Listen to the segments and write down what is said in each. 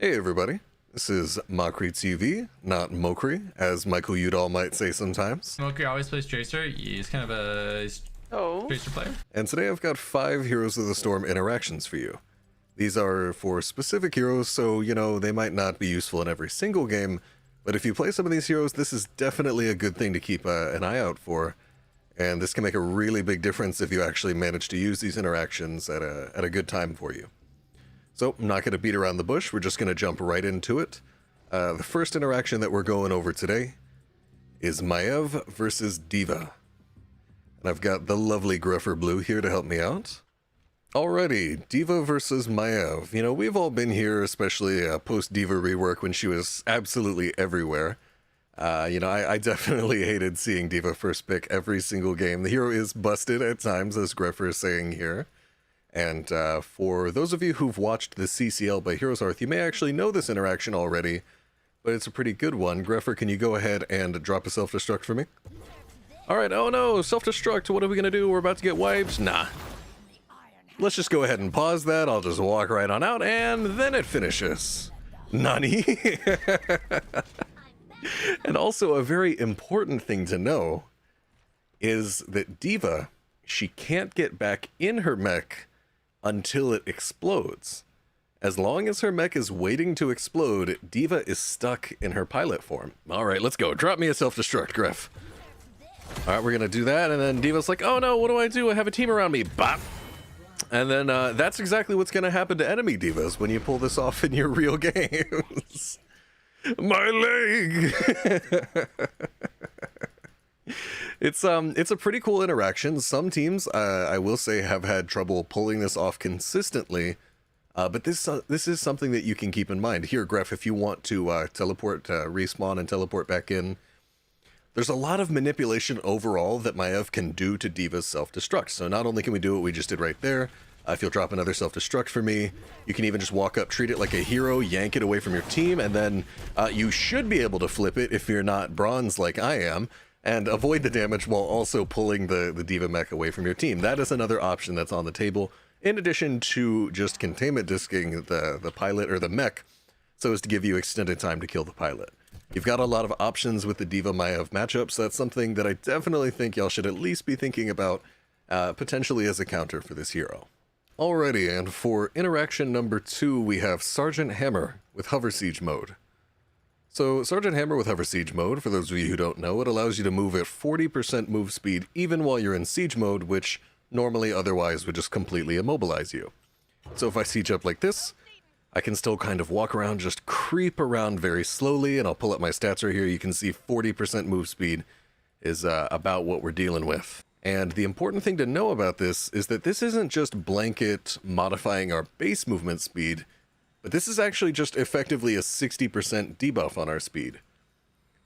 Hey everybody, this is Mokri TV, not Mokri, as Michael Udall might say sometimes. Mokri always plays Tracer. He's kind of a Tracer player. And today I've got 5 Heroes of the Storm interactions for you. These are for specific heroes, so, you know, they might not be useful in every single game, but if you play some of these heroes, this is definitely a good thing to keep an eye out for. And this can make a really big difference if you actually manage to use these interactions at a good time for you. So, I'm not going to beat around the bush, we're just going to jump right into it. The first interaction that we're going over today is Maiev versus D.Va. And I've got the lovely Gruffer Blue here to help me out. Alrighty, D.Va versus Maiev. You know, we've all been here, especially post-D.Va rework when she was absolutely everywhere. I definitely hated seeing D.Va first pick every single game. The hero is busted at times, as Gruffer is saying here. And for those of you who've watched the CCL by Heroes Hearth, you may actually know this interaction already, but it's a pretty good one. Gruffer, can you go ahead and drop a Self-Destruct for me? Alright, oh no, Self-Destruct, what are we gonna do? We're about to get wiped? Nah. Let's just go ahead and pause that, I'll just walk right on out, and then it finishes. Nani? And also a very important thing to know is that D.Va, she can't get back in her mech until it explodes. As long as her mech is waiting to explode, D.Va is stuck in her pilot form. Alright, let's go. Drop me a Self-Destruct, Griff. Alright, we're gonna do that, and then D.Va's like, oh no, what do? I have a team around me. Bop! And then that's exactly what's gonna happen to enemy D.Vas when you pull this off in your real games. My leg! It's a pretty cool interaction. Some teams, I will say, have had trouble pulling this off consistently, but this is something that you can keep in mind. Here, Gref, if you want to teleport, respawn and teleport back in, there's a lot of manipulation overall that Maiev can do to D.Va's Self-Destruct. So not only can we do what we just did right there, if you'll drop another Self-Destruct for me, you can even just walk up, treat it like a hero, yank it away from your team, and then you should be able to flip it if you're not bronze like I am, and avoid the damage while also pulling the D.Va mech away from your team. That is another option that's on the table, in addition to just containment disking the pilot or the mech, so as to give you extended time to kill the pilot. You've got a lot of options with the D.Va Maiev matchup, so that's something that I definitely think y'all should at least be thinking about, potentially as a counter for this hero. Alrighty, and for interaction number 2, we have Sergeant Hammer with Hover Siege mode. So, Sergeant Hammer with Hover Siege mode, for those of you who don't know, it allows you to move at 40% move speed even while you're in siege mode, which normally otherwise would just completely immobilize you. So if I siege up like this, I can still kind of walk around, just creep around very slowly, and I'll pull up my stats right here. You can see 40% move speed is about what we're dealing with. And the important thing to know about this is that this isn't just blanket modifying our base movement speed, but this is actually just effectively a 60% debuff on our speed.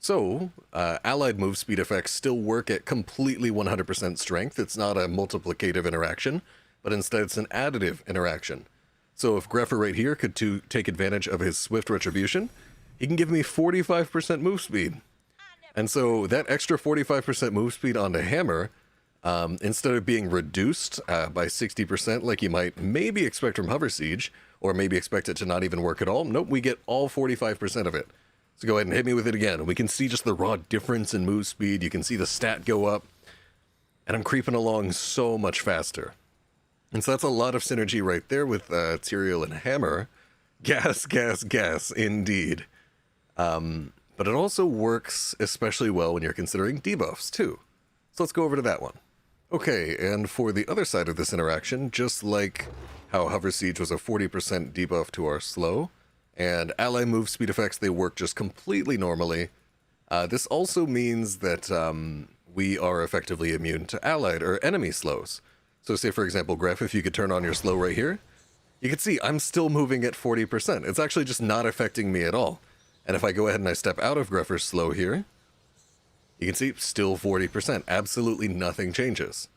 So, allied move speed effects still work at completely 100% strength. It's not a multiplicative interaction, but instead it's an additive interaction. So if Greffer right here could take advantage of his Swift Retribution, he can give me 45% move speed. And so that extra 45% move speed onto Hammer, instead of being reduced by 60% like you might maybe expect from Hover Siege, or maybe expect it to not even work at all, nope, we get all 45% of it. So go ahead and hit me with it again. We can see just the raw difference in move speed. You can see the stat go up, and I'm creeping along so much faster. And so that's a lot of synergy right there with Tyrael and Hammer. Gas, gas, gas, indeed. But it also works especially well when you're considering debuffs, too. So let's go over to that one. Okay, and for the other side of this interaction, just like how Hover Siege was a 40% debuff to our slow, and ally move speed effects, they work just completely normally. This also means that we are effectively immune to allied or enemy slows. So say, for example, Gref, if you could turn on your slow right here, you can see I'm still moving at 40%. It's actually just not affecting me at all. And if I go ahead and I step out of Greffer's slow here, you can see still 40%. Absolutely nothing changes.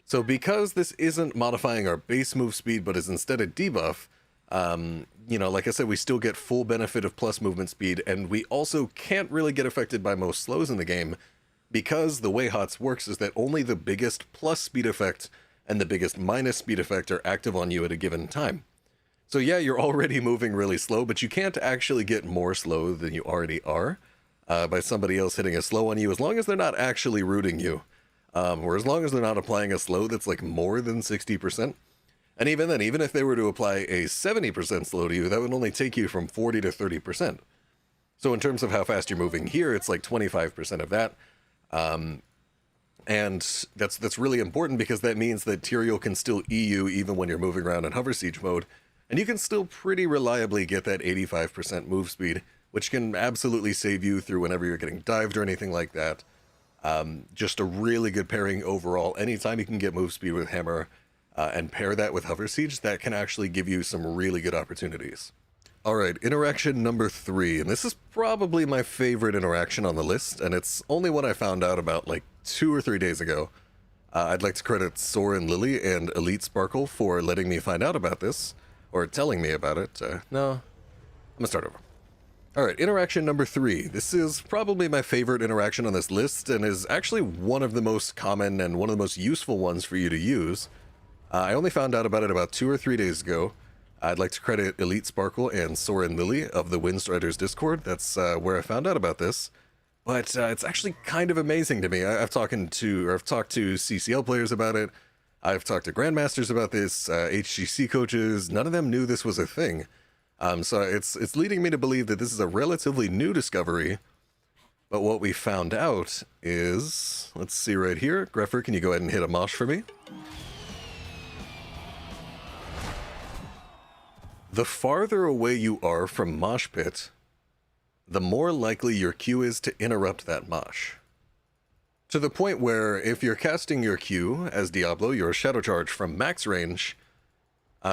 So because this isn't modifying our base move speed, but is instead a debuff, like I said, we still get full benefit of plus movement speed, and we also can't really get affected by most slows in the game, because the way HotS works is that only the biggest plus speed effect and the biggest minus speed effect are active on you at a given time. So yeah, you're already moving really slow, but you can't actually get more slow than you already are by somebody else hitting a slow on you, as long as they're not actually rooting you. Or as long as they're not applying a slow that's like more than 60%. And even then, even if they were to apply a 70% slow to you, that would only take you from 40 to 30%. So in terms of how fast you're moving here, it's like 25% of that. And that's really important because that means that Tyrael can still E you even when you're moving around in hover siege mode. And you can still pretty reliably get that 85% move speed, which can absolutely save you through whenever you're getting dived or anything like that. Just a really good pairing overall. Anytime you can get move speed with Hammer and pair that with hover siege, that can actually give you some really good opportunities. Alright, interaction number 3, and this is probably my favorite interaction on the list, and it's only one I found out about like 2 or 3 days ago. I'd like to credit Soren Lily and Elite Sparkle for letting me find out about this, or telling me about it. No, I'm gonna start over. Alright, interaction number 3. This is probably my favorite interaction on this list, and is actually one of the most common and one of the most useful ones for you to use. I only found out about it about 2 or 3 days ago. I'd like to credit Elite Sparkle and Soren Lily of the Windstriders Discord. That's where I found out about this. But it's actually kind of amazing to me. I've talked to CCL players about it. I've talked to Grandmasters about this, HGC coaches. None of them knew this was a thing. So it's leading me to believe that this is a relatively new discovery. But what we found out is, let's see right here. Greffer, can you go ahead and hit a Mosh for me? The farther away you are from Mosh Pit, the more likely your Q is to interrupt that Mosh. To the point where if you're casting your Q as Diablo, your Shadow Charge from max range,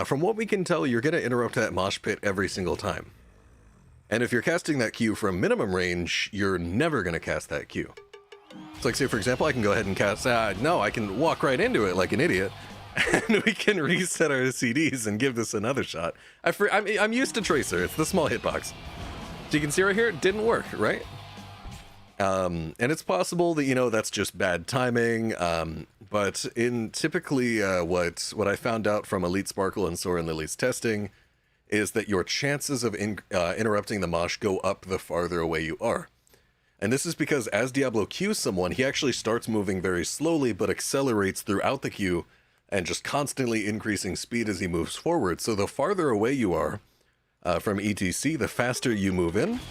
from what we can tell, you're going to interrupt that Mosh Pit every single time. And if you're casting that Q from minimum range, you're never going to cast that Q. So like say for example, I can go ahead and cast, no, I can walk right into it like an idiot. And we can reset our CDs and give this another shot. I'm used to Tracer. It's the small hitbox. So you can see right here, it didn't work, right? And it's possible that, you know, that's just bad timing. But in typically what I found out from Elite Sparkle and Soren Lily's testing is that your chances of interrupting the Mosh go up the farther away you are. And this is because as Diablo Qs someone, he actually starts moving very slowly but accelerates throughout the queue, and just constantly increasing speed as he moves forward. So the farther away you are from E.T.C, the faster you move in,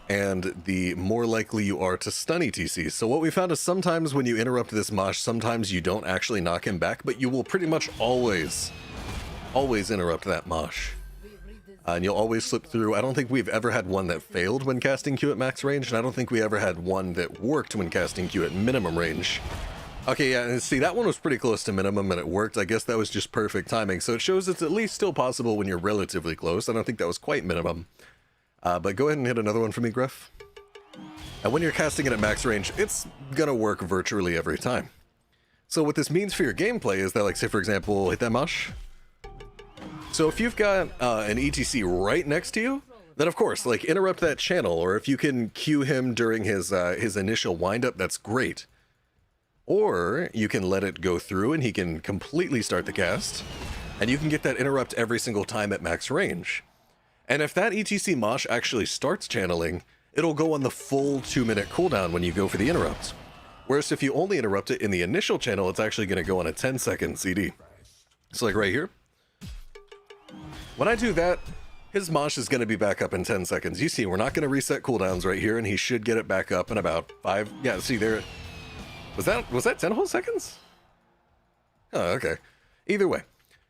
and the more likely you are to stun E.T.C. So what we found is sometimes when you interrupt this Mosh, sometimes you don't actually knock him back, but you will pretty much always interrupt that Mosh. And you'll always slip through. I don't think we've ever had one that failed when casting Q at max range, and I don't think we ever had one that worked when casting Q at minimum range. Okay, yeah, and see, that one was pretty close to minimum and it worked. I guess that was just perfect timing. So it shows it's at least still possible when you're relatively close. I don't think that was quite minimum. But go ahead and hit another one for me, Gref. And when you're casting it at max range, it's gonna work virtually every time. So what this means for your gameplay is that, like, say for example, hit that Mosh. So if you've got an E.T.C right next to you, then of course, like, interrupt that channel, or if you can cue him during his initial windup, that's great. Or you can let it go through and he can completely start the cast, and you can get that interrupt every single time at max range. And if that E.T.C Mosh actually starts channeling, it'll go on the full 2-minute cooldown when you go for the interrupt. Whereas if you only interrupt it in the initial channel, it's actually going to go on a 10-second CD. So like right here, when I do that, his Mosh is going to be back up in 10 seconds. You see, we're not going to reset cooldowns right here, and he should get it back up in about 5, yeah, see there. Was that 10 whole seconds? Oh, okay. Either way,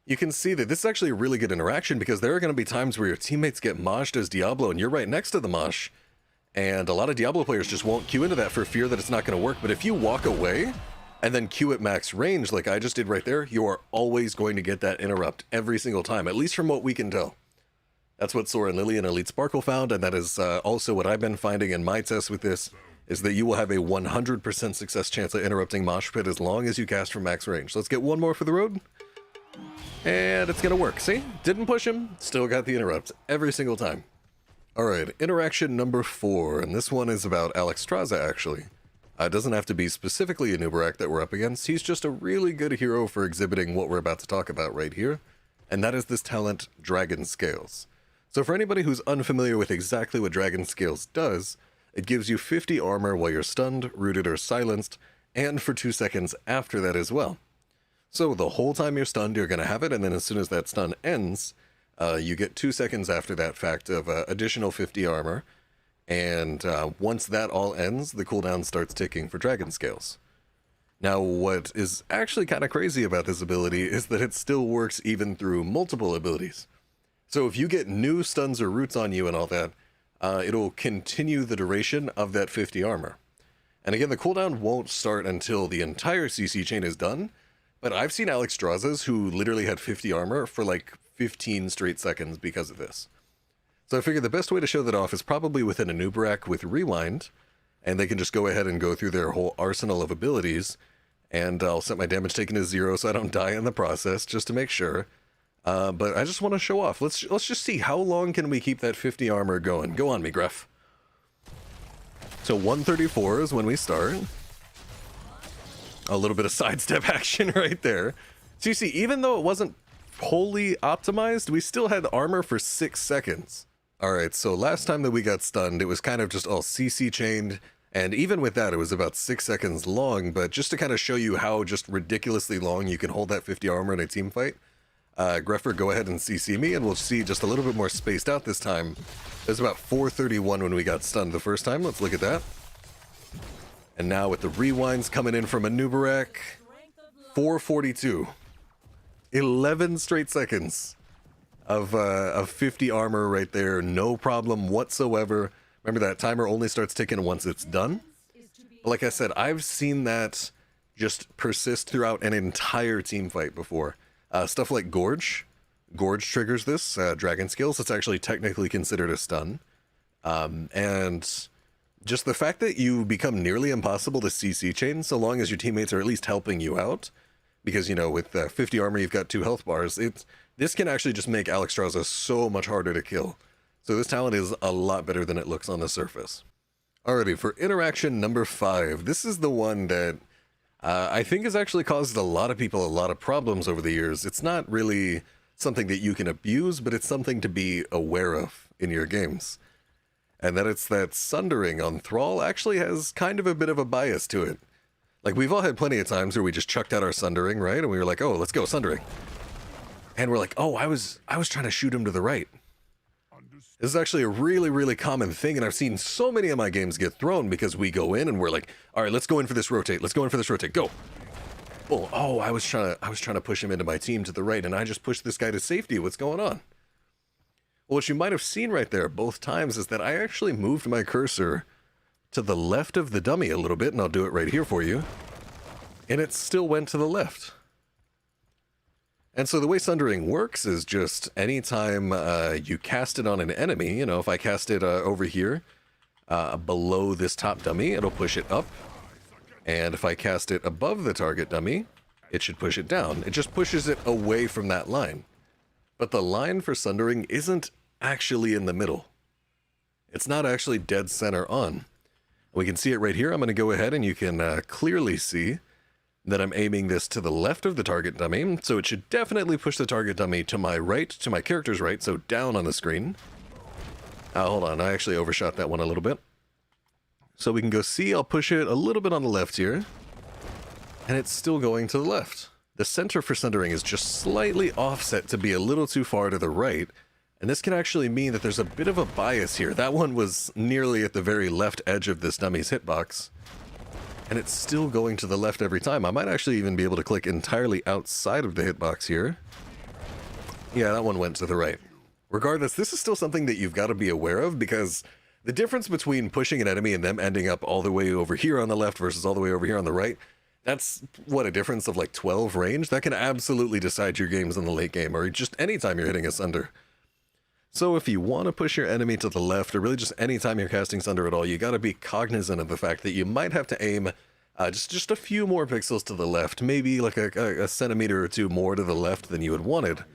you can see that this is actually a really good interaction because there are going to be times where your teammates get moshed as Diablo and you're right next to the Mosh. And a lot of Diablo players just won't queue into that for fear that it's not going to work. But if you walk away and then queue at max range like I just did right there, you are always going to get that interrupt every single time, at least from what we can tell. That's what Soren Lily and Elite Sparkle found, and that is also what I've been finding in my tests with this, is that you will have a 100% success chance of interrupting Mosh Pit as long as you cast from max range. Let's get one more for the road. And it's gonna work. See? Didn't push him, still got the interrupt every single time. Alright, interaction number 4, and this one is about Alexstrasza, actually. It doesn't have to be specifically a Nubarak that we're up against. He's just a really good hero for exhibiting what we're about to talk about right here. and that is this talent, Dragon Scales. So for anybody who's unfamiliar with exactly what Dragon Scales does, it gives you 50 armor while you're stunned, rooted, or silenced, and for 2 seconds after that as well. So the whole time you're stunned, you're going to have it, and then as soon as that stun ends, you get 2 seconds after that fact of additional 50 armor, and once that all ends, the cooldown starts ticking for Dragon Scales. Now, what is actually kind of crazy about this ability is that it still works even through multiple abilities. So if you get new stuns or roots on you and all that, it'll continue the duration of that 50 armor. And again, the cooldown won't start until the entire CC chain is done, but I've seen Alexstraszas who literally had 50 armor for like 15 straight seconds because of this. So I figured the best way to show that off is probably with an Anubarak with Rewind, and they can just go ahead and go through their whole arsenal of abilities, and I'll set my damage taken to 0 so I don't die in the process, just to make sure. But I just want to show off. Let's just see how long can we keep that 50 armor going. Go on me, Gref. So 134 is when we start. A little bit of sidestep action right there. So you see, even though it wasn't wholly optimized, we still had armor for 6 seconds. Alright, so last time that we got stunned, it was kind of just all CC chained, and even with that, it was about 6 seconds long, but just to kind of show you how just ridiculously long you can hold that 50 armor in a team fight, Greffer, go ahead and CC me, and we'll see just a little bit more spaced out this time. It was about 431 when we got stunned the first time. Let's look at that. And now with the rewinds coming in from Anubarak, 442. 11 straight seconds of 50 armor right there. No problem whatsoever. Remember, that timer only starts ticking once it's done. But like I said, I've seen that just persist throughout an entire team fight before. Stuff like Gorge. Gorge triggers this. Dragon Skills, it's actually technically considered a stun. And just the fact that you become nearly impossible to CC chain so long as your teammates are at least helping you out. Because, you know, with 50 armor, you've got 2 health bars. This can actually just make Alexstrasza so much harder to kill. So this talent is a lot better than it looks on the surface. Alrighty, for interaction number 5, this is the one that I think has actually caused a lot of people a lot of problems over the years. It's not really something that you can abuse, but it's something to be aware of in your games. And that it's that Sundering on Thrall actually has kind of a bit of a bias to it. Like, we've all had plenty of times where we just chucked out our Sundering, right? And we were like, oh, let's go, Sundering. And we're like, oh, I was trying to shoot him to the right. This is actually a really, really common thing, and I've seen so many of my games get thrown because we go in and we're like, all right, let's go in for this rotate. Let's go in for this rotate. Go. Oh, I was trying to push him into my team to the right, and I just pushed this guy to safety. What's going on? Well, what you might have seen right there both times is that I actually moved my cursor to the left of the dummy a little bit, and I'll do it right here for you. And it still went to the left. And so the way Sundering works is just anytime you cast it on an enemy, you know, if I cast it over here below this top dummy, it'll push it up. And if I cast it above the target dummy, it should push it down. It just pushes it away from that line. But the line for Sundering isn't actually in the middle. It's not actually dead center on. We can see it right here. I'm going to go ahead and you can clearly see that I'm aiming this to the left of the target dummy, so it should definitely push the target dummy to my right, to my character's right, so down on the screen. Hold on, I actually overshot that one a little bit. So we can go see, I'll push it a little bit on the left here, and it's still going to the left. The center for Sundering is just slightly offset to be a little too far to the right, and this can actually mean that there's a bit of a bias here. That one was nearly at the very left edge of this dummy's hitbox. And it's still going to the left every time. I might actually even be able to click entirely outside of the hitbox here. Yeah, that one went to the right. Regardless, this is still something that you've got to be aware of, because the difference between pushing an enemy and them ending up all the way over here on the left versus all the way over here on the right, that's, what, a difference of like 12 range? That can absolutely decide your games in the late game, or just anytime you're hitting a Sunder. So if you want to push your enemy to the left, or really just anytime you're casting Sunder at all, you got to be cognizant of the fact that you might have to aim just a few more pixels to the left, maybe like a centimeter or two more to the left than you had wanted,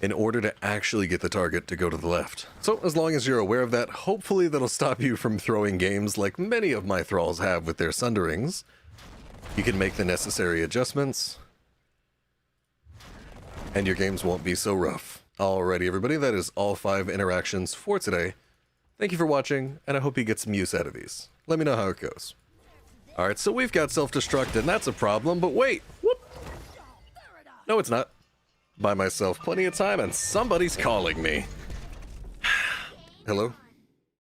in order to actually get the target to go to the left. So as long as you're aware of that, hopefully that'll stop you from throwing games like many of my Thralls have with their Sunderings. You can make the necessary adjustments. and your games won't be so rough. Alrighty, everybody, that is all 5 interactions for today. Thank you for watching, and I hope you get some use out of these. Let me know how it goes. Alright, so we've got Self-Destruct, and that's a problem, but wait! Whoop! No, it's not. By myself plenty of time, and somebody's calling me. Hello?